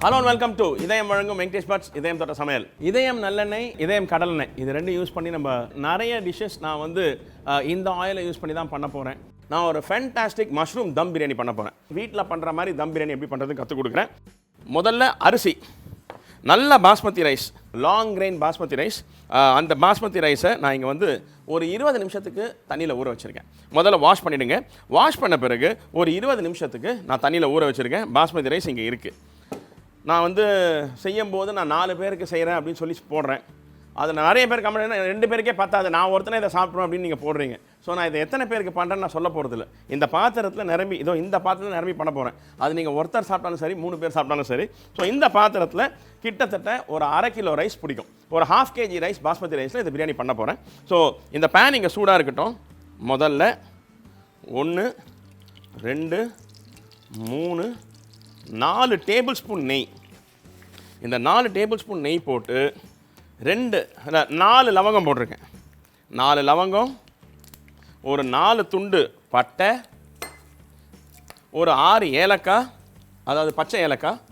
Hello and welcome to இதயம் வழங்கும் Venkatesh puts இதயம் தொட்ட சமையல். இதயம் நல்லெண்ணெய், இதயம் கடலெண்ணெய், இது ரெண்டும் யூஸ் பண்ணி நம்ம நிறைய டிஷ்ஷஸ் நான் வந்து இந்த ஆயிலை யூஸ் பண்ணி தான் பண்ண போகிறேன். நான் ஒரு ஃபேன்டாஸ்டிக் மஷ்ரூம் தம் பிரியாணி பண்ண போகிறேன். வீட்டில் பண்ணுற மாதிரி தம் பிரியாணி எப்படி பண்ணுறது கற்றுக் கொடுக்குறேன். முதல்ல அரிசி, நல்ல basmati rice, long grain basmati rice. அந்த பாஸ்மதி ரைஸை நான் இங்கே வந்து ஒரு 20 நிமிஷத்துக்கு தண்ணியில் ஊற வச்சுருக்கேன். முதல்ல வாஷ் பண்ணிவிடுங்க. வாஷ் பண்ண பிறகு ஒரு 20 நிமிஷத்துக்கு நான் தண்ணியில் ஊற வச்சுருக்கேன். பாஸ்மதி ரைஸ் இங்கே இருக்குது. நான் வந்து செய்யும்போது நான் 4 பேருக்கு செய்கிறேன் அப்படின்னு சொல்லி போடுறேன். அது நிறைய பேர் கமெண்ட் 2 பேருக்கே பத்தாது, நான் ஒருத்தனை இதை சாப்பிட்றோம் அப்படின்னு நீங்கள் போடுறீங்க. ஸோ நான் இதை எத்தனை பேருக்கு பண்ணுறேன்னு நான் சொல்ல போகிறதில்ல. இந்த பாத்திரத்தில் நிரம்பி இந்த பாத்திரத்தில் நிரம்பி பண்ண போகிறேன். அது நீங்கள் ஒருத்தர் சாப்பிட்டாலும் சரி, 3 பேர் சாப்பிட்டாலும் சரி. ஸோ இந்த பாத்திரத்தில் கிட்டத்தட்ட ஒரு 1/2 கிலோ ரைஸ் பிடிக்கும். ஒரு 1/2 kg ரைஸ் பாஸ்மதி ரைஸில் இந்த பிரியாணி பண்ண போகிறேன். ஸோ இந்த பேன் இங்கே சூடாக இருக்கட்டும். முதல்ல 1 2 3 4 டேபிள் ஸ்பூன் நெய். இந்த 4 டேபிள் ஸ்பூன் நெய் போட்டு 4 லவங்கம் போட்டிருக்கேன். 4 லவங்கம், ஒரு 4 துண்டு பட்டை, ஒரு 6 ஏலக்காய், அதாவது பச்சை ஏலக்காய்,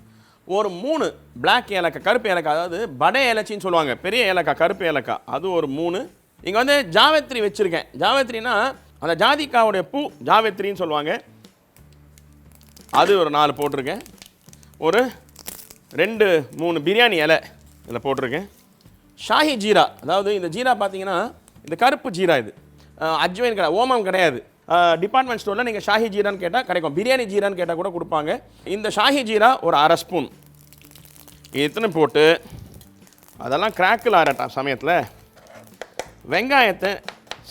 ஒரு 3 பிளாக் ஏலக்காய், கருப்பு ஏலக்காய், அதாவது படை ஏலச்சின்னு சொல்லுவாங்க, பெரிய ஏலக்காய், கருப்பு ஏலக்காய், அது ஒரு 3. இங்கே வந்து ஜாவேத்ரி வச்சுருக்கேன். ஜாவேத்ரினா அந்த ஜாதிக்காவுடைய பூ, ஜாவேத்ரின்னு சொல்லுவாங்க, அது ஒரு 4 போட்டிருக்கேன். ஒரு 2-3 பிரியாணி இலை இதில் போட்டிருக்கேன். ஷாஹி ஜீரா, அதாவது இந்த ஜீரா பார்த்தீங்கன்னா இந்த கருப்பு ஜீரா, இது அஜ்வைன் கிடையாது, ஓமம் கிடையாது. டிபார்ட்மெண்ட் ஸ்டோரில் நீங்கள் ஷாஹி ஜீரான்னு கேட்டால் கிடைக்கும், பிரியாணி ஜீரான்னு கேட்டால் கூட கொடுப்பாங்க. இந்த ஷாஹி ஜீரா ஒரு 1/2 ஸ்பூன் இத்தனை போட்டு அதெல்லாம் கிராக்கில் ஆறட்டா சமயத்தில் வெங்காயத்தை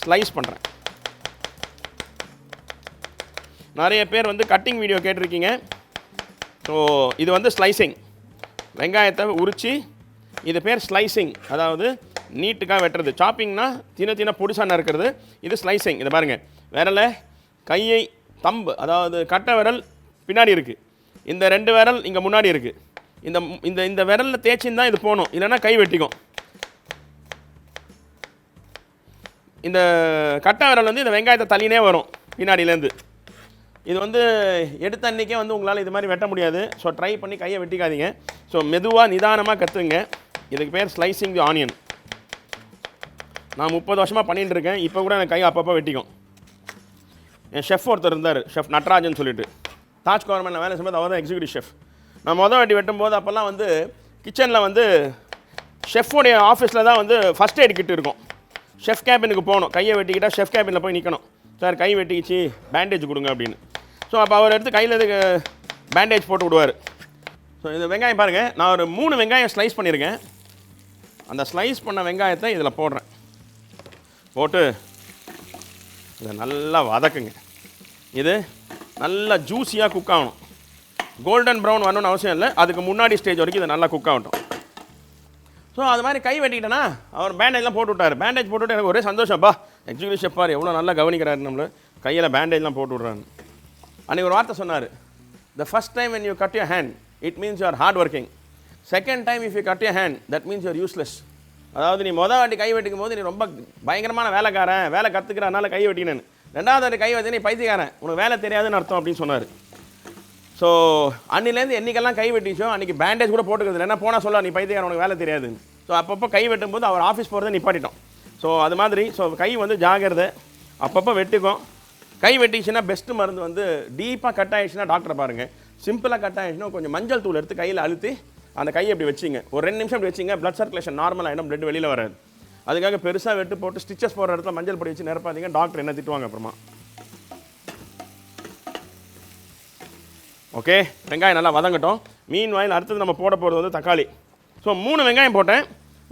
ஸ்லைஸ் பண்ணுறேன். நிறைய பேர் வந்து கட்டிங் வீடியோ கேட்டிருக்கீங்க. ஸோ இது வந்து ஸ்லைசிங். வெங்காயத்தை உரித்து, இது பேர் ஸ்லைசிங், அதாவது நீட்டுக்காக வெட்டுறது. சாப்பிங்னா தின பொடிசான இருக்கிறது, இது ஸ்லைசிங். இதை பாருங்கள், விரலை, கையை, தம்பு, அதாவது கட்டை விரல் பின்னாடி இருக்குது, இந்த 2 விரல் இங்கே முன்னாடி இருக்குது. இந்த விரலில் தேய்ச்சின்னு தான் இது போகணும், இல்லைன்னா கை வெட்டிக்கும். இந்த கட்டை விரல் வந்து இந்த வெங்காயத்தை தள்ளினே வரும் பின்னாடியிலேருந்து. இது வந்து எடுத்த அன்றைக்கே வந்து உங்களால் இது மாதிரி வெட்ட முடியாது. ஸோ ட்ரை பண்ணி கையை வெட்டிக்காதீங்க. ஸோ மெதுவாக நிதானமாக கற்றுங்க. இதுக்கு பேர் ஸ்லைசிங் தி ஆனியன். நான் 30 வருஷமாக பண்ணிகிட்டு இருக்கேன். இப்போ கூட எனக்கு கை அப்பப்போ வெட்டிக்கும். என் ஷெஃப் ஒருத்தர் இருந்தார், ஷெஃப் நட்ராஜன் சொல்லிட்டு, தாஜ் கவர்மெண்ட்டில் வேலை செய்யும்போது அவர் தான் எக்ஸிக்யூட்டிவ் ஷெஃப். நான் வாட்டி வெட்டும்போது அப்போல்லாம் வந்து கிச்சனில் வந்து ஷெஃபோடைய ஆஃபீஸில் தான் வந்து ஃபஸ்ட் எய்ட் கிட் இருக்கும். ஷெஃப் கேபினுக்கு போகணும், கையை வெட்டிக்கிட்டால் ஷெஃப் கேபினில் போய் நிற்கணும். சார் கை வெட்டிக்கிச்சு, பேண்டேஜ் கொடுங்க அப்படின்னு. ஸோ அப்போ அவர் எடுத்து கையில் இதுக்கு பேண்டேஜ் போட்டு விடுவார். ஸோ இந்த வெங்காயம் பாருங்கள், நான் ஒரு 3 வெங்காயம் ஸ்லைஸ் பண்ணியிருக்கேன். அந்த ஸ்லைஸ் பண்ண வெங்காயத்தை இதில் போடுறேன். போட்டு இதை நல்லா வதக்குங்க. இது நல்லா ஜூஸியாக குக் ஆகணும். கோல்டன் ப்ரௌன் வரணும்னு அவசியம் இல்லை, அதுக்கு முன்னாடி ஸ்டேஜ் வரைக்கும் இது நல்லா குக் ஆகட்டும். ஸோ அது மாதிரி கை வெட்டிக்கிட்டேன்னா அவர் பேண்டேஜ்லாம் போட்டு விட்டார். பேண்டேஜ் போட்டுவிட்டு எனக்கு ஒரே சந்தோஷம்ப்பா, எக்ஸிக்யூட்டிவ் ஷெஃப்பார் எவ்வளோ நல்லா கவனிக்கிறாரு, நம்மளை கையில் பேண்டேஜ்லாம் போட்டு விட்றாரு. அன்றைக்கி ஒரு வார்த்தை சொன்னார், the first time when you cut your hand it means you are hard working, second time if you cut your hand that means you are useless. அதாவது நீ வாட்டி கை வெட்டிக்கும் போது நீ ரொம்ப பயங்கரமான வேலைக்காரன், வேலை கற்றுக்கிறனால கை வெட்டினேன்னு. 2வது வாட்டி கை வெட்டி நீ பைத்தியக்காரன், உனக்கு வேலை தெரியாதுன்னு அர்த்தம் அப்படின்னு சொன்னார். ஸோ அன்னிலேருந்து என்றைக்கெல்லாம் கை வெட்டிச்சோ அன்றைக்கி பேண்டேஜ் கூட போட்டுக்கிறது, என்ன போனால் சொல்ல நீ பைத்தியக்காரன், உனக்கு வேலை தெரியாதுன்னு. ஸோ அப்பப்போ கை வெட்டும்போது அவர் ஆஃபீஸ் போகிறத நிப்பாட்டிட்டோம். ஸோ அது மாதிரி ஸோ கை வந்து ஜாகிரதை, அப்பப்போ வெட்டிக்கும். கை வெட்டிச்சுன்னா பெஸ்ட்டு மருந்து வந்து டீப்பாக கட் ஆகிடுச்சுன்னா டாக்டரை பாருங்கள். சிம்பிளாக கட் ஆகிடுச்சுன்னா கொஞ்சம் மஞ்சள் தூள் எடுத்து கையில் அழுத்தி அந்த கையை இப்படி வச்சிங்க, ஒரு 2 நிமிஷம் இப்படி வச்சிங்க, பிளட் சர்க்குலேஷன் நார்மல் ஆகிடும், பிளட் வெளியில் வராது. அதுக்காக பெருசாக வெட்டு போட்டு ஸ்டிச்சஸ் போடுற இடத்துல மஞ்சள் பொடி வச்சு நிரப்பாதீங்க, டாக்டர் என்ன திட்டுவாங்க அப்புறமா. ஓகே, வெங்காயம் நல்லா வதங்கட்டும். மீன் வாயில் அடுத்தது நம்ம போட போகிறது வந்து தக்காளி. ஸோ 3 வெங்காயம் போட்டேன்,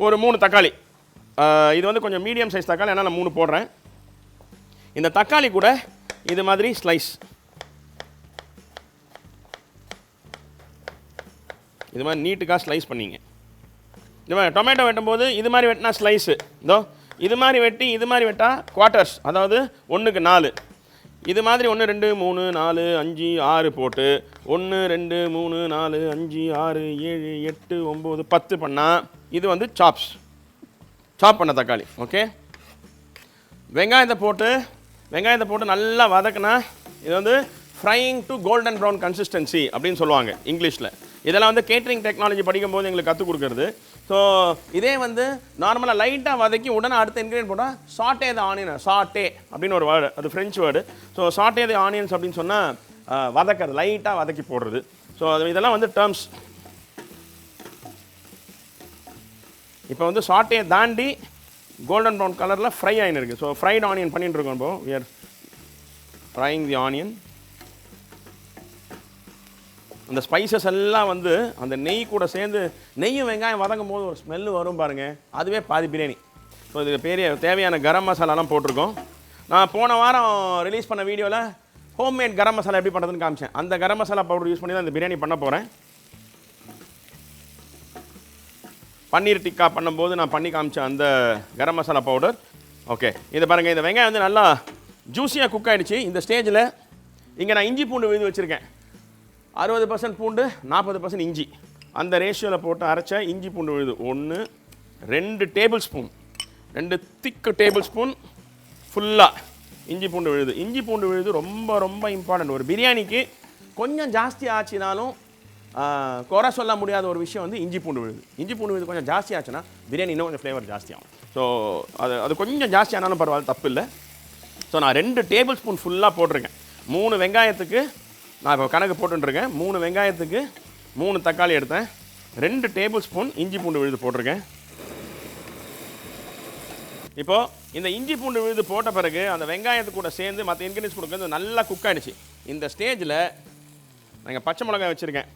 ஒரு 3 தக்காளி. இது வந்து கொஞ்சம் மீடியம் சைஸ் தக்காளி, அதனால் நான் 3 போடுறேன். இந்த தக்காளி கூட இது மாதிரி ஸ்லைஸ், இது மாதிரி நீட்டுக்காக ஸ்லைஸ் பண்ணிங்க. இது மாதிரி டொமேட்டோ வெட்டும்போது இது மாதிரி வெட்டினா ஸ்லைஸு, இதோ இது மாதிரி வெட்டி இது மாதிரி வெட்டால் குவார்ட்டர்ஸ், அதாவது 1க்கு 4. இது மாதிரி 1 2 3 4 5 6 போட்டு 1 2 3 4 5 6 7 8 9 10 பண்ணால் இது வந்து சாப் பண்ண தக்காளி. ஓகே, வெங்காயத்தை போட்டு நல்லா வதக்குனா இது வந்து frying to golden brown consistency அப்படின்னு சொல்லுவாங்க இங்கிலீஷில். இதெல்லாம் வந்து கேட்டரிங் டெக்னாலஜி படிக்கும்போது எங்களுக்கு கற்றுக் கொடுக்குறது. ஸோ இதே வந்து நார்மலாக லைட்டாக வதக்கி உடனே அடுத்த இன்க்ரீடியன்ட் போட்டால் சாட்டே த ஆனியன், சாட்டே அப்படின்னு ஒரு வேர்டு, அது ஃப்ரெஞ்ச் வேர்டு. ஸோ சாட்டே த ஆனியன்ஸ் அப்படின்னு சொன்னால் வதக்கிறது, லைட்டாக வதக்கி போடுறது. ஸோ அது இதெல்லாம் வந்து டேர்ம்ஸ். இப்போ வந்து சாட்டே தாண்டி கோல்டன் ப்ரௌன் கலரில் ஃப்ரை ஆயின் இருக்குது. ஸோ ஃப்ரைட் ஆனியன் பண்ணிட்டு இருக்கோம். இப்போ we are frying the onion. அந்த ஸ்பைசஸ் எல்லாம் வந்து அந்த நெய் கூட சேர்ந்து, நெய்யும் வெங்காயம் வதங்கும் போது ஒரு ஸ்மெல்லு வரும் பாருங்கள், அதுவே பாதி பிரியாணி. ஸோ இது பெரிய தேவையான கரம் மசாலாலாம் போட்டிருக்கோம். நான் போன வாரம் ரிலீஸ் பண்ண வீடியோவில் ஹோம்மேட் கரம் மசாலா எப்படி பண்ணுறதுன்னு காமிச்சேன். அந்த கரம் மசாலா பவுடர் யூஸ் பண்ணி தான் இந்த பிரியாணி பண்ண போகிறேன். பன்னீர் டிக்கா பண்ணும்போது நான் பண்ணி காமிச்சேன் அந்த கரம் மசாலா பவுடர். ஓகே, இதை பாருங்கள், இந்த வெங்காயம் வந்து நல்லா ஜூஸியாக குக் ஆகிடுச்சு. இந்த ஸ்டேஜில் இங்கே நான் இஞ்சி பூண்டு விழுது வச்சுருக்கேன். 60% பூண்டு, 40% இஞ்சி, அந்த ரேஷியோவில் போட்டு அரைச்ச இஞ்சி பூண்டு விழுது 1 2 டேபிள் ஸ்பூன், 2 திக்கு டேபிள் ஸ்பூன் ஃபுல்லாக இஞ்சி பூண்டு விழுது. இஞ்சி பூண்டு விழுது ரொம்ப ரொம்ப இம்பார்ட்டன்ட். ஒரு பிரியாணிக்கு கொஞ்சம் ஜாஸ்தி ஆச்சுனாலும் குறை சொல்ல முடியாத ஒரு விஷயம் வந்து இஞ்சி பூண்டு விழுது. இஞ்சி பூண்டு விழுது கொஞ்சம் ஜாஸ்தி ஆச்சுன்னா பிரியாணி இன்னும் கொஞ்சம் ஃப்ளேவர் ஜாஸ்தியாகும். ஸோ அது கொஞ்சம் ஜாஸ்தி ஆனாலும் பரவாயில்ல, தப்பு இல்லை. ஸோ நான் 2 டேபிள் ஸ்பூன் ஃபுல்லாக போட்டிருக்கேன். 3 வெங்காயத்துக்கு நான் இப்போ கணக்கு போட்டுருக்கேன். 3 வெங்காயத்துக்கு 3 தக்காளி எடுத்தேன். 2 டேபிள் ஸ்பூன் இஞ்சி பூண்டு விழுது போட்டிருக்கேன். இப்போது இந்த இஞ்சி பூண்டு விழுது போட்ட பிறகு அந்த வெங்காயத்து கூட சேர்ந்து மற்ற இன்க்ரீடியன்ஸ் கொடுக்குறது நல்லா குக் ஆகிடுச்சு. இந்த ஸ்டேஜில் நாங்கள் பச்சை மிளகாய் வச்சுருக்கேன்.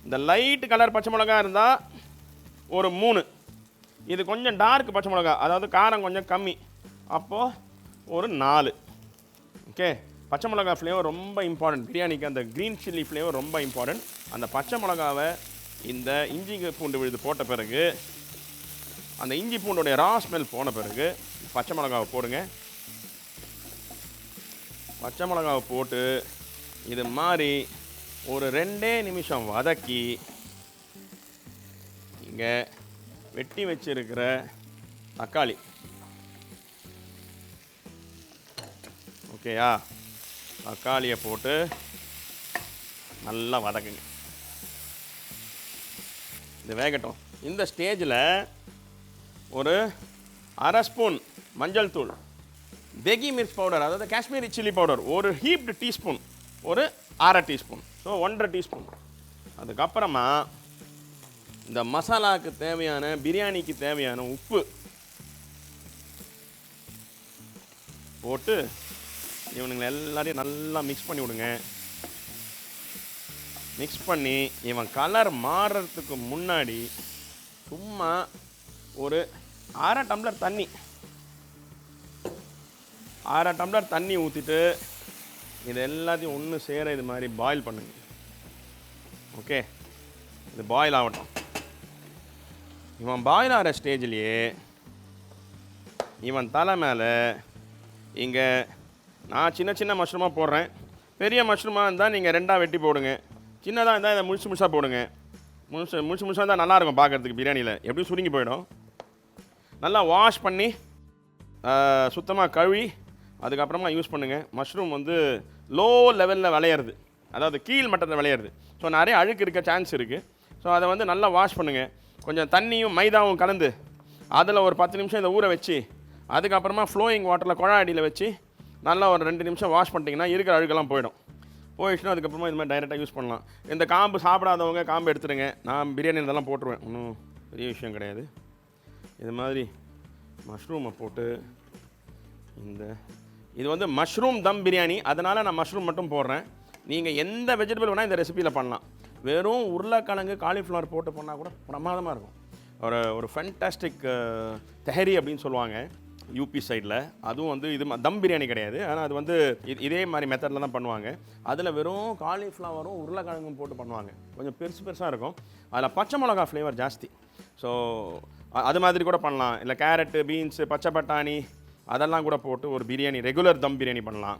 இந்த லைட் கலர் பச்சை மிளகாய் இருந்தால் ஒரு 3, இது கொஞ்சம் டார்க் பச்சை மிளகா, அதாவது காரம் கொஞ்சம் கம்மி, அப்போது ஒரு 4. ஓகே, பச்சை மிளகா ஃப்ளேவர் ரொம்ப இம்பார்ட்டன்ட் பிரியாணிக்கு. அந்த க்ரீன் சில்லி ஃப்ளேவர் ரொம்ப இம்பார்ட்டன்ட். அந்த பச்சை மிளகாவை இந்த இஞ்சி பூண்டு விழுது போட்ட பிறகு, அந்த இஞ்சி பூண்டுடைய ரா ஸ்மெல் போன பிறகு பச்சை மிளகாவை போடுங்க. பச்சை மிளகாவை போட்டு இது மாதிரி ஒரு 2 நிமிஷம் வதக்கி இங்கே வெட்டி வச்சிருக்கிற தக்காளி, ஓகேயா, தக்காளியை போட்டு நல்லா வதக்குங்க. இது வேகட்டும். இந்த ஸ்டேஜில் ஒரு 1/2 ஸ்பூன் மஞ்சள் தூள், பெகி மிர்ச் பவுடர், அதாவது காஷ்மீரி சில்லி பவுடர் ஒரு ஹீப்டு டீஸ்பூன், ஒரு 1/2 டீஸ்பூன், ஸோ 1.5 டீஸ்பூன். அதுக்கப்புறமா இந்த மசாலாவுக்கு தேவையான, பிரியாணிக்கு தேவையான உப்பு போட்டு இவனுங்களை எல்லாரையும் நல்லா மிக்ஸ் பண்ணி விடுங்க. மிக்ஸ் பண்ணி இவன் கலர் மாறுறதுக்கு முன்னாடி சும்மா ஒரு 1/2 டம்ளர் தண்ணி, 1/2 டம்ளர் தண்ணி ஊற்றிட்டு இது எல்லாத்தையும் ஒன்று சேர இது மாதிரி பாயில் பண்ணுங்க. ஓகே, இது பாயில் ஆகட்டும். இவன் பாயில் ஆகிற ஸ்டேஜ்லேயே இவன் தலை மேலே இங்கே நான் சின்ன சின்ன மஷ்ரூமாக போடுறேன். பெரிய மஷ்ரூமாக இருந்தால் நீங்கள் 2ஆக வெட்டி போடுங்க. சின்னதாக இருந்தால் இதை முழுசு முழுசாக போடுங்க. முழுசு முழுசாக இருந்தால் நல்லாயிருக்கும் பார்க்குறதுக்கு. பிரியாணியில் எப்படியும் சுருங்கி போயிடும். நல்லா வாஷ் பண்ணி சுத்தமாக கழுவி அதுக்கப்புறமா யூஸ் பண்ணுங்கள். மஷ்ரூம் வந்து லோ லெவலில் விளையிறது, அதாவது கீழ் மட்டத்தில் விளையிறது. ஸோ நிறைய அழுக்கு இருக்க சான்ஸ் இருக்குது. ஸோ அதை வந்து நல்லா வாஷ் பண்ணுங்கள். கொஞ்சம் தண்ணியும் மைதாவும் கலந்து அதில் ஒரு 10 நிமிஷம் இதை ஊற வச்சு அதுக்கப்புறமா ஃப்ளோயிங் வாட்டரில் குழா அடியில் வச்சு நல்லா ஒரு 2 நிமிஷம் வாஷ் பண்ணிட்டீங்கன்னா இருக்கிற அழுக்கெல்லாம் போயிடுச்சுன்னா அதுக்கப்புறமா இது மாதிரி டைரெக்டாக யூஸ் பண்ணலாம். இந்த காம்பு சாப்பிடாதவங்க காம்பு எடுத்துடுங்க. நான் பிரியாணி இதெல்லாம் போட்டுருவேன், ஒன்றும் பெரிய விஷயம் கிடையாது. இது மாதிரி மஷ்ரூமை போட்டு இது வந்து மஷ்ரூம் தம் பிரியாணி, அதனால் நான் மஷ்ரூம் மட்டும் போடுறேன். நீங்கள் எந்த வெஜிடபிள் வேணால் இந்த ரெசிபியில் பண்ணலாம். வெறும் உருளைக்கிழங்கு காலிஃப்ளவர் போட்டு பண்ணால் கூட பிரமாதமாக இருக்கும். ஒரு ஃபேண்டாஸ்டிக் தெஹரி அப்படின்னு சொல்லுவாங்க யூபி சைடில். அதுவும் வந்து இது தம் பிரியாணி கிடையாது, ஆனால் அது வந்து இதே மாதிரி மெத்தடில் தான் பண்ணுவாங்க. அதில் வெறும் காலிஃப்ளவரும் உருளைக்கிழங்கும் போட்டு பண்ணுவாங்க. கொஞ்சம் பெருசாக இருக்கும். அதில் பச்சை மிளகா ஃப்ளேவர் ஜாஸ்தி. ஸோ அது மாதிரி கூட பண்ணலாம். இல்லை கேரட்டு, பீன்ஸு, பச்சை பட்டாணி அதெல்லாம் கூட போட்டு ஒரு பிரியாணி, ரெகுலர் தம் பிரியாணி பண்ணலாம்.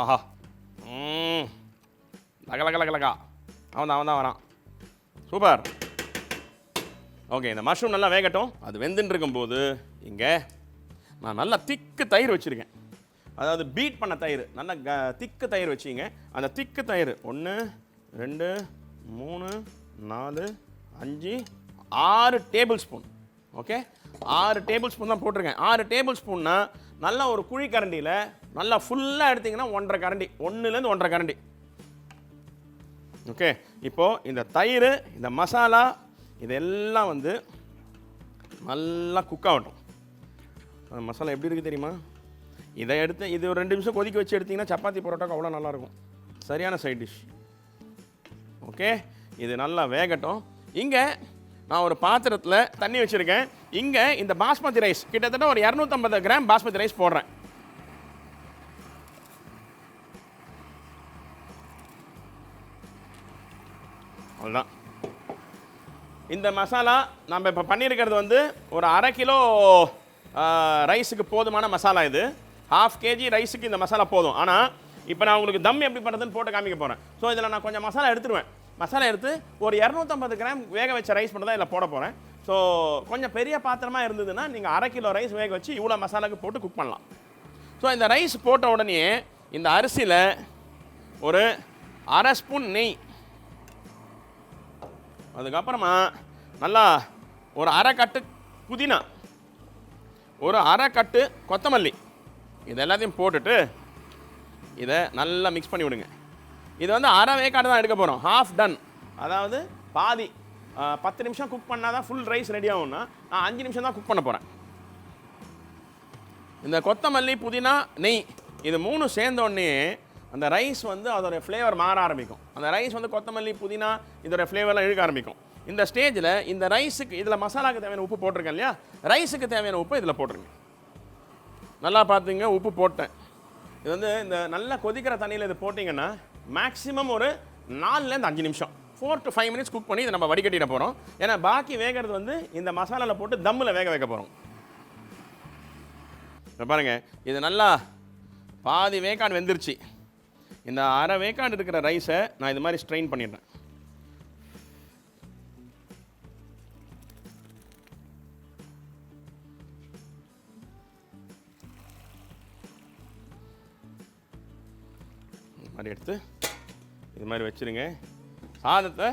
ஆஹா, லகலகலகலகா, அவன் தான் வரான். சூப்பர். ஓகே, இந்த மஷ்ரூம் நல்லா வேகட்டும். அது வெந்துன்னு இருக்கும்போது இங்கே நான் நல்லா திக்கு தயிர் வச்சுருக்கேன். அதாவது பீட் பண்ண தயிர், நல்லா திக்கு தயிர் வச்சிங்க. அந்த திக்கு தயிர் 1 2 3 4 5 6 table spoon. Okay, 6 table spoon தான் போட்டிருக்கேன். 6 டேபிள் ஸ்பூன்னா நல்லா ஒரு குழி கரண்டியில் நல்லா ஃபுல்லாக எடுத்திங்கன்னா 1.5 கரண்டி, 1லேருந்து 1.5 கரண்டி. ஓகே, இப்போது இந்த தயிர், இந்த மசாலா இதெல்லாம் வந்து நல்லா குக் ஆகட்டும். அந்த மசாலா எப்படி இருக்குது தெரியுமா? இதை எடுத்து இது ஒரு 2 நிமிஷம் கொதிக்க வச்சு எடுத்திங்கன்னா சப்பாத்தி பரோட்டாக்கு அவ்வளோ நல்லாயிருக்கும். சரியான சைட் டிஷ். ஓகே, இது நல்லா வேகட்டும். இங்கே நான் ஒரு பாத்திரத்தில் தண்ணி வச்சுருக்கேன். இங்கே இந்த பாஸ்மதி ரைஸ் கிட்டத்தட்ட ஒரு 250 கிராம் பாஸ்மதி ரைஸ் போடுறேன். அவ்வளோதான். இந்த மசாலா நம்ம இப்போ பண்ணியிருக்கிறது வந்து ஒரு 1/2 கிலோ ரைஸுக்கு போதுமான மசாலா. இது 1/2 kg ரைஸுக்கு இந்த மசாலா போதும். ஆனால் இப்போ நான் உங்களுக்கு தம் எப்படி பண்ணுறதுன்னு போட்டு காமிக்க போகிறேன். ஸோ இதில் நான் கொஞ்சம் மசாலா எடுத்துருவேன். மசாலா எடுத்து ஒரு 250 கிராம் வேக வச்ச ரைஸ் மட்டும் தான் இதில் போட போகிறேன். ஸோ கொஞ்சம் பெரிய பாத்திரமாக இருந்ததுன்னா நீங்கள் 1/2 கிலோ ரைஸ் வேக வச்சு இவ்வளோ மசாலாவுக்கு போட்டு குக் பண்ணலாம். ஸோ இந்த ரைஸ் போட்ட உடனே இந்த அரிசியில் ஒரு 1/2 ஸ்பூன் நெய், அதுக்கப்புறமா நல்லா ஒரு 1/2 கட்டு புதினா, ஒரு 1/2 கட்டு கொத்தமல்லி, இது எல்லாத்தையும் போட்டுட்டு இதை நல்லா மிக்ஸ் பண்ணி விடுங்க. இது வந்து 1/2 வேக்காடு தான் எடுக்க போகிறோம். ஹாஃப் டன், அதாவது பாதி. 10 நிமிஷம் குக் பண்ணால் தான் ஃபுல் ரைஸ் ரெடி ஆகும்னா நான் 5 நிமிஷம் தான் குக் பண்ண போகிறேன். இந்த கொத்தமல்லி, புதினா, நெய் இது 3 சேர்ந்தோடனே அந்த ரைஸ் வந்து அதோடைய ஃப்ளேவர் மாற ஆரம்பிக்கும். அந்த ரைஸ் வந்து கொத்தமல்லி, புதினா இதோடைய ஃப்ளேவர்லாம் இழுக்க ஆரம்பிக்கும். இந்த ஸ்டேஜில் இந்த ரைஸுக்கு இதில் மசாலாவுக்கு தேவையான உப்பு போட்டிருக்கேன் இல்லையா, ரைஸுக்கு தேவையான உப்பு இதில் போட்டுருங்க. நல்லா பார்த்துங்க, உப்பு போட்டேன். இது வந்து இந்த நல்லா கொதிக்கிற தண்ணியில் இது போட்டிங்கன்னா மேக்ஸிமம் ஒரு 4லேருந்து 5 நிமிஷம் 4 to 5 மினிட்ஸ் குக் பண்ணி இதை நம்ம வடிகட்டிட போகிறோம். ஏன்னா பாக்கி வேகிறது வந்து இந்த மசாலாவில் போட்டு தம்மில் வேக வைக்க போகிறோம். இப்போ பாருங்கள், இது நல்லா பாதி வேக்காடு வெந்துருச்சு. இந்த 1/2 வேக்காடு இருக்கிற ரைஸை நான் இது மாதிரி ஸ்ட்ரெயின் பண்ணிடுறேன். மாதிரி எடுத்து இது மாதிரி வச்சுருங்க. சாதத்தை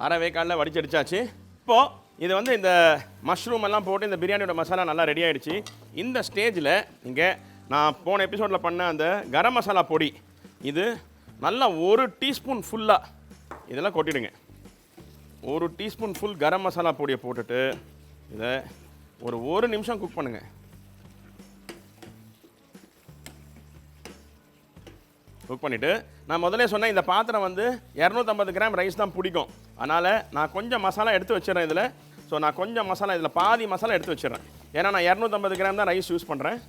1/2 வேக்காடில் வடிச்சடிச்சாச்சு. இப்போது இது வந்து இந்த மஷ்ரூம் எல்லாம் போட்டு இந்த பிரியாணியோட மசாலா நல்லா ரெடி ஆகிடுச்சு. இந்த ஸ்டேஜில் இங்கே நான் போன எபிசோடில் பண்ண அந்த கரம் மசாலா பொடி இது நல்லா 1 டீஸ்பூன் ஃபுல்லாக இதெல்லாம் கொட்டிடுங்க. 1 டீஸ்பூன் ஃபுல் கரம் மசாலா பொடியை போட்டுட்டு இதை ஒரு 1 நிமிஷம் குக் பண்ணுங்கள். குக் பண்ணிவிட்டு நான் முதல்ல சொன்னேன் இந்த பாத்திரம் வந்து 250 கிராம் ரைஸ் தான் பிடிக்கும். அதனால் நான் கொஞ்சம் மசாலா எடுத்து வச்சிடறேன் இதில். ஸோ நான் கொஞ்சம் மசாலா இதில் பாதி மசாலா எடுத்து வச்சிடறேன். ஏன்னா நான் 250 கிராம் தான் ரைஸ் யூஸ் பண்ணுறேன்.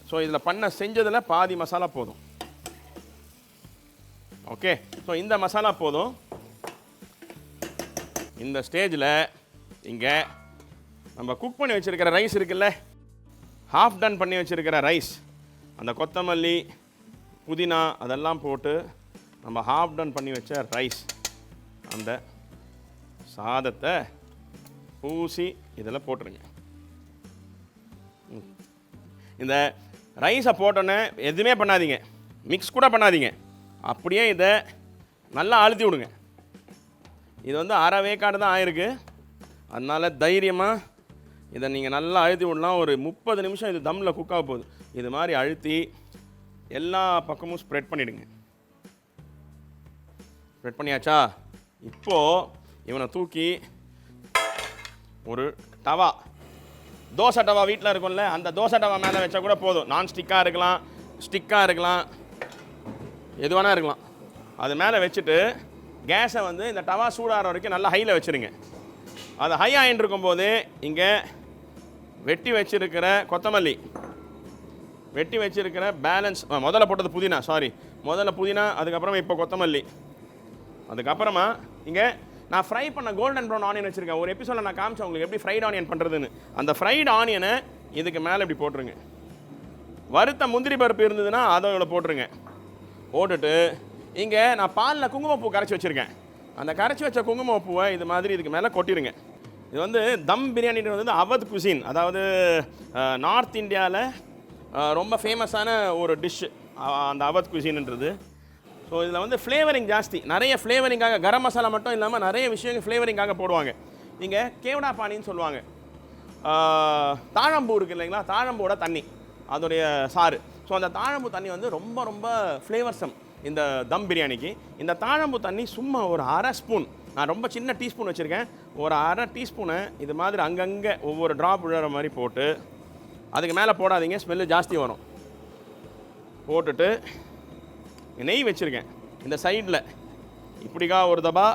ஸோ இதில் செஞ்சதில் பாதி மசாலா போதும். ஓகே, ஸோ இந்த மசாலா போதும். இந்த ஸ்டேஜில் இங்கே நம்ம குக் பண்ணி வச்சுருக்கிற ரைஸ் இருக்குல்ல, ஹாஃப் டன் பண்ணி வச்சுருக்கிற ரைஸ், அந்த கொத்தமல்லி, புதினா அதெல்லாம் போட்டு நம்ம ஹாஃப் டன் பண்ணி வச்ச ரைஸ் அந்த சாதத்தை பூசி இதில் போட்டுருங்க. இந்த ரைஸை போட்டோன்னே எதுவுமே பண்ணாதீங்க, மிக்ஸ் கூட பண்ணாதீங்க. அப்படியே இதை நல்லா அழுத்தி விடுங்க. இது வந்து 1/2 வேக்காடு தான் ஆயிருக்கு. அதனால் தைரியமாக இதை நீங்கள் நல்லா அழுத்தி விடலாம். ஒரு 30 நிமிஷம் இது தம்மில் குக் ஆக போகுது. இது மாதிரி அழுத்தி எல்லா பக்கமும் ஸ்ப்ரெட் பண்ணிவிடுங்க. ஸ்ப்ரெட் பண்ணியாச்சா? இப்போது இவனை தூக்கி ஒரு தவா, தோசை டவா வீட்டில் இருக்கும்ல, அந்த தோசை டவா மேலே வச்சா கூட போதும். நான் ஸ்டிக்காக இருக்கலாம், ஸ்டிக்காக இருக்கலாம், எது வேணால் இருக்கலாம். அது மேலே வச்சுட்டு கேஸை வந்து இந்த டவா சூடாகிற வரைக்கும் நல்லா ஹையில் வச்சுருங்க. அது ஹை ஆகிட்டு இருக்கும்போது இங்கே வெட்டி வச்சுருக்கிற கொத்தமல்லி, வெட்டி வச்சுருக்கிற பேலன்ஸ் முதல்ல போட்டது புதினா, முதல்ல புதினா, அதுக்கப்புறமா இப்போ கொத்தமல்லி, அதுக்கப்புறமா இங்கே நான் ஃப்ரை பண்ண கோல்டன் ப்ரௌன் ஆனியன் வச்சுருக்கேன். ஒரு எபிசோடில் நான் காமிச்சேன் உங்களுக்கு எப்படி ஃப்ரைட் ஆனியன் பண்ணுறதுன்னு. அந்த ஃப்ரைட் ஆனியனை இதுக்கு மேலே இப்படி போட்டுருங்க. வறுத்த முந்திரி பருப்பு இருந்ததுன்னா அதை இவ்வளோ போட்டுருங்க. போட்டுட்டு இங்கே நான் பாலில் குங்குமப்பூ கரைச்சி வச்சுருக்கேன். அந்த கரைச்சி வச்ச குங்குமப்பூவை இது மாதிரி இதுக்கு மேலே கொட்டிடுங்க. இது வந்து தம் பிரியாணின்றது வந்து அவத் குசின், அதாவது நார்த் இந்தியாவில் ரொம்ப ஃபேமஸான ஒரு டிஷ்ஷு அந்த அவத் குசின்ன்றது. ஸோ ஸோ இதில் வந்து ஃப்ளேவரிங் ஜாஸ்தி, நிறைய ஃப்ளேவரிங்காக கரம் மசாலா மட்டும் இல்லாமல் நிறைய விஷயங்கள் ஃப்ளேவரிங்காக போடுவாங்க. இங்கே கேவடா பானின்னு சொல்லுவாங்க. தாழம்பூ இருக்குது இல்லைங்களா, தாழம்பூவோட தண்ணி, அதோடைய சாறு. ஸோ அந்த தாழம்பூ தண்ணி வந்து ரொம்ப ரொம்ப ஃப்ளேவர்சம் இந்த தம் பிரியாணிக்கு. இந்த தாழம்பூ தண்ணி சும்மா ஒரு அரை ஸ்பூன், நான் ரொம்ப சின்ன டீஸ்பூன் வச்சுருக்கேன், ஒரு அரை டீஸ்பூனை இது மாதிரி அங்கங்கே ஒவ்வொரு ட்ராப் விழுற மாதிரி போட்டு, அதுக்கு மேலே போடாதீங்க, ஸ்மெல்லு ஜாஸ்தி வரும். போட்டுட்டு நெய் வச்சுருக்கேன் இந்த சைடில், இப்படிக்கா ஒரு தபா,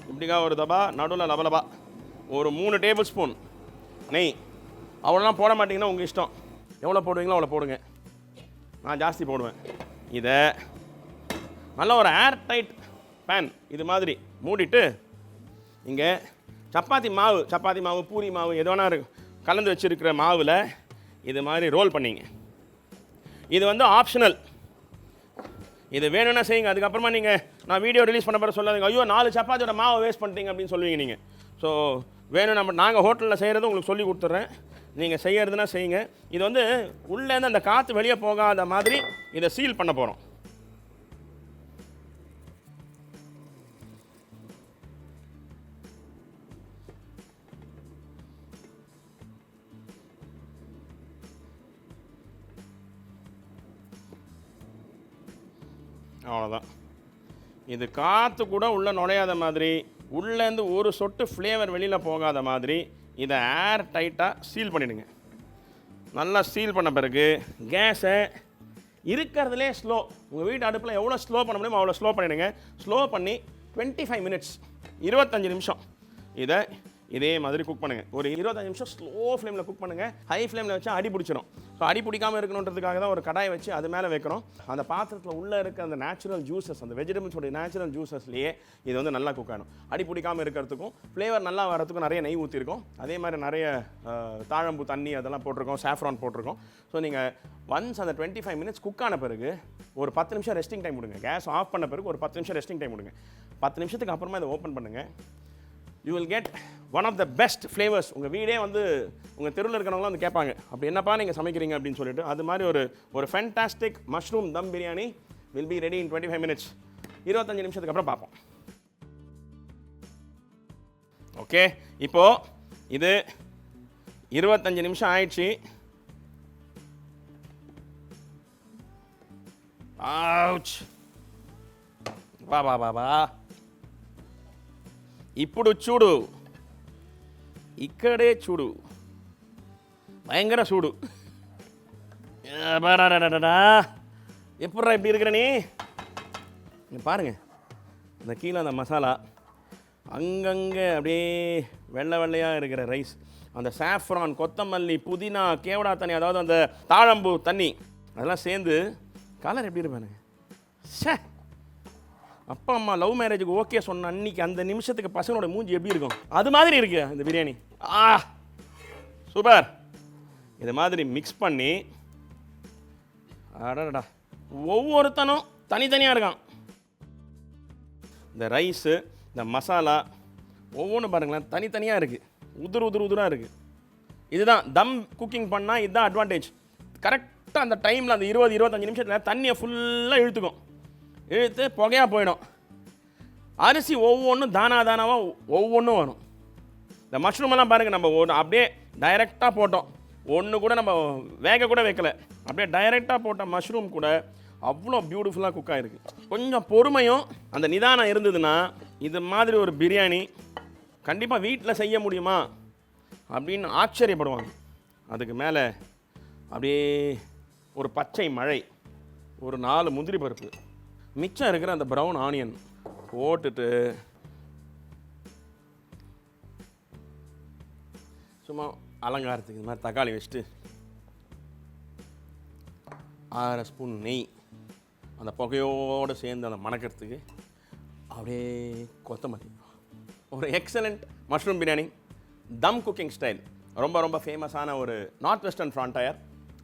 இப்படிக்கா ஒரு தபா, நடுவில் லபலபா ஒரு 3 டேபிள் ஸ்பூன் நெய். அவ்வளோலாம் போட மாட்டிங்கன்னா உங்கள் இஷ்டம், எவ்வளோ போடுவீங்களோ அவ்வளோ போடுங்க. நான் ஜாஸ்தி போடுவேன். இதை நல்ல ஒரு ஏர் டைட் பேன் இது மாதிரி மூடிட்டு, இங்கே சப்பாத்தி மாவு, பூரி மாவு எது வேணா கலந்து வச்சுருக்கிற மாவில் இது மாதிரி ரோல் பண்ணிங்க. இது வந்து ஆப்ஷனல், இது வேணும்னா செய்யுங்க. அதுக்கப்புறமா நீங்கள் நான் வீடியோ ரிலீஸ் பண்ண பிறகு சொல்லாதீங்க, ஐயோ 4 சப்பாத்தியோட மாவை வேஸ்ட் பண்ணிட்டீங்க அப்படின்னு சொல்லுவீங்க நீங்கள். ஸோ வேணும், நாங்கள் ஹோட்டலில் செய்கிறது உங்களுக்கு சொல்லி கொடுத்துட்றேன், நீங்கள் செய்கிறதுனா செய்யுங்க. இது வந்து உள்ளேருந்து அந்த காற்று வெளியே போகாத மாதிரி இதை சீல் பண்ண போகிறோம். அவ்வளோதான். இது காற்று கூட உள்ளே நுழையாத மாதிரி, உள்ளேருந்து ஒரு சொட்டு ஃப்ளேவர் வெளியில் போகாத மாதிரி இதை ஏர் டைட்டாக சீல் பண்ணிவிடுங்க. நல்லா சீல் பண்ண பிறகு கேஸை இருக்கிறதுலே ஸ்லோ, உங்கள் வீட்டு அடுப்பில் எவ்வளோ ஸ்லோ பண்ண முடியுமோ அவ்வளோ ஸ்லோ பண்ணிவிடுங்க. ஸ்லோ பண்ணி 25 மினிட்ஸ், 25 நிமிஷம் இதை இதே மாதிரி குக் பண்ணுங்கள். ஒரு 25 நிமிஷம் ஸ்லோ ஃப்ளேமில் குக் பண்ணுங்கள். ஹை ஃப்ளேமில் வச்சா அடி பிடிச்சிடும். ஸோ அடி பிடிக்காமல் இருக்கணுன்றதுக்காக தான் ஒரு கடாயை வச்சு அது மேலே வைக்கிறோம். அந்த பாத்திரத்தில் உள்ளே இருக்க அந்த நேச்சுரல் ஜூஸஸ், அந்த வெஜிடபிள்ஸோடைய நேச்சுரல் ஜூஸஸ்லேயே இது வந்து நல்லா குக் ஆகணும். அடி பிடிக்காமல் இருக்கிறதுக்கும் ஃப்ளேவர் நல்லா வரதுக்கும் நிறைய நெய் ஊற்றிருக்கோம். அதே மாதிரி நிறைய தாழம்பூ தண்ணி அதெல்லாம் போட்டிருக்கோம், சாஃப்ரான் போட்டிருக்கோம். ஸோ நீங்கள் ஒன்ஸ் அந்த 25 மினிட்ஸ் குக் ஆன பிறகு ஒரு 10 நிமிஷம் ரெஸ்டிங் டைம் கொடுங்க. கேஸ் ஆஃப் பண்ண பிறகு ஒரு 10 நிமிஷம் ரெஸ்டிங் டைம் கொடுங்க. 10 நிமிஷத்துக்கு அப்புறமா இதை ஓப்பன் பண்ணுங்கள். You will get one of the best flavours. உங்கள் வீடே வந்து உங்கள் தெருவில் இருக்கிறவங்களாம் வந்து கேட்பாங்க, அப்படி என்னப்பா நீங்கள் சமைக்கிறீங்க அப்படின்னு சொல்லிட்டு. அது மாதிரி ஒரு fantastic mushroom them biryani will be ready in 25 minutes. 25 நிமிஷத்துக்கு அப்புறம் பார்ப்போம். ஓகே, இப்போது இது 25 நிமிஷம் ஆயிடுச்சு. வா வா வா வா, ఇప్పుడు చూడు, ఇక్కడే చూడు, பயங்கர சூடு. எப்பட்றா இப்படி இருக்கிற நீ? பாருங்க, இந்த கீழே அந்த மசாலா, அங்கங்கே அப்படியே வெள்ளை வெள்ளையாக இருக்கிற ரைஸ், அந்த சாஃப்ரான், கொத்தமல்லி, புதினா, கேவடா தண்ணி, அதாவது அந்த தாழம்பூ தண்ணி, அதெல்லாம் சேர்ந்து கலர் எப்படி இருப்பானுங்க. சே, அப்பா அம்மா லவ் மேரேஜுக்கு ஓகே சொன்ன அன்னைக்கு அந்த நிமிஷத்துக்கு பசங்களோட மூஞ்சி எப்படி இருக்கும், அது மாதிரி இருக்கு இந்த பிரியாணி. சூப்பர். இது மாதிரி மிக்ஸ் பண்ணி, அடடா, ஒவ்வொருத்தனும் தனித்தனியாக இருக்கான். இந்த ரைஸு, இந்த மசாலா ஒவ்வொன்றும் பாருங்களேன் தனித்தனியாக இருக்குது, உதுராக இருக்குது. இதுதான் தம் குக்கிங் பண்ணால் இதுதான் அட்வான்டேஜ். கரெக்டாக அந்த டைமில் அந்த 20-25 நிமிஷத்தில் தண்ணியை ஃபுல்லாக இழுத்து புகையாக போயிடும். அரிசி ஒவ்வொன்றும் தானாவாக ஒவ்வொன்றும் வரும். இந்த மஷ்ரூமெல்லாம் பாருங்கள், நம்ம ஒன்று அப்படியே டைரெக்டாக போட்டோம், ஒன்று கூட நம்ம வேக கூட வைக்கலை, அப்படியே டைரெக்டாக போட்ட மஷ்ரூம் கூட அவ்வளோ பியூட்டிஃபுல்லாக குக் ஆகிருக்கு. கொஞ்சம் பொறுமையும் அந்த நிதானம் இருந்ததுன்னா இது மாதிரி ஒரு பிரியாணி கண்டிப்பாக வீட்டில் செய்ய முடியுமா அப்படின்னு ஆச்சரியப்படுவாங்க. அதுக்கு மேலே அப்படியே ஒரு பச்சை மழை, ஒரு 4 முந்திரி பருப்பு, மிச்சம் இருக்கிற அந்த ப்ரௌன் ஆனியன் போட்டுட்டு சும்மா அலங்காரத்துக்கு இது மாதிரி தக்காளி வச்சுட்டு 1/2 ஸ்பூன் நெய் அந்த புகையோடு சேர்ந்து அந்த மணக்கிறதுக்கு, அப்படியே கொத்தமல்லி. ஒரு எக்ஸலண்ட் மஷ்ரூம் பிரியாணி தம் குக்கிங் ஸ்டைல். ரொம்ப ரொம்ப ஃபேமஸான ஒரு நார்த் வெஸ்டர்ன் ஃப்ரான்டையர்,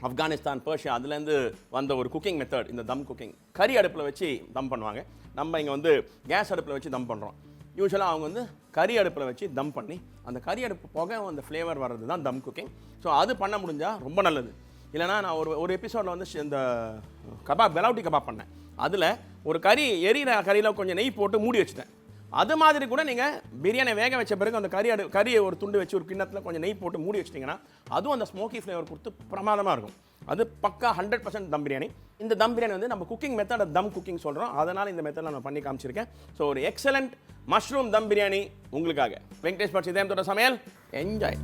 ஆப்கானிஸ்தான், பர்ஷியா, அதுலேருந்து வந்த ஒரு குக்கிங் மெத்தட் இந்த தம் குக்கிங். கறி அடுப்பில் வச்சு தம் பண்ணுவாங்க, நம்ம இங்கே வந்து கேஸ் அடுப்பில் வச்சு தம் பண்ணுறோம். யூஸ்வலாக அவங்க வந்து கறி அடுப்பில் வச்சு தம் பண்ணி அந்த கறி அடுப்பு புகை அந்த ஃப்ளேவர் வர்றது தான் தம் குக்கிங். ஸோ அது பண்ண முடிஞ்சால் ரொம்ப நல்லது. இல்லைனா நான் ஒரு எபிசோடில் வந்து இந்த கபாப், வெலவுட்டி கபாப் பண்ணேன். அதில் ஒரு கறி எரியிற கறியில் கொஞ்சம் நெய் போட்டு மூடி வச்சுட்டேன். அது மாதிரி கூட நீங்கள் பிரியாணி வேக வச்ச பிறகு அந்த கறியை ஒரு துண்டு வச்சு ஒரு கிண்ணத்தில் கொஞ்சம் நெய் போட்டு மூடி வச்சிட்டிங்கன்னா அதுவும் அந்த ஸ்மோக்கி ஃப்ளேவர் கொடுத்து பிரமாதமாக இருக்கும். அது பக்கா 100% தம் பிரியாணி. இந்த தம் பிரியாணி வந்து நம்ம குக்கிங் மெத்தட் தம் குக்கிங் சொல்கிறோம், அதனால் இந்த மெத்தடில் நான் பண்ணி காமிச்சிருக்கேன். ஸோ ஒரு எக்ஸலண்ட் மஷ்ரூம் தம் பிரியாணி உங்களுக்காக. வெங்கடேஷ் பட் இதயம் தொட்ட சமையல். என்ஜாய்.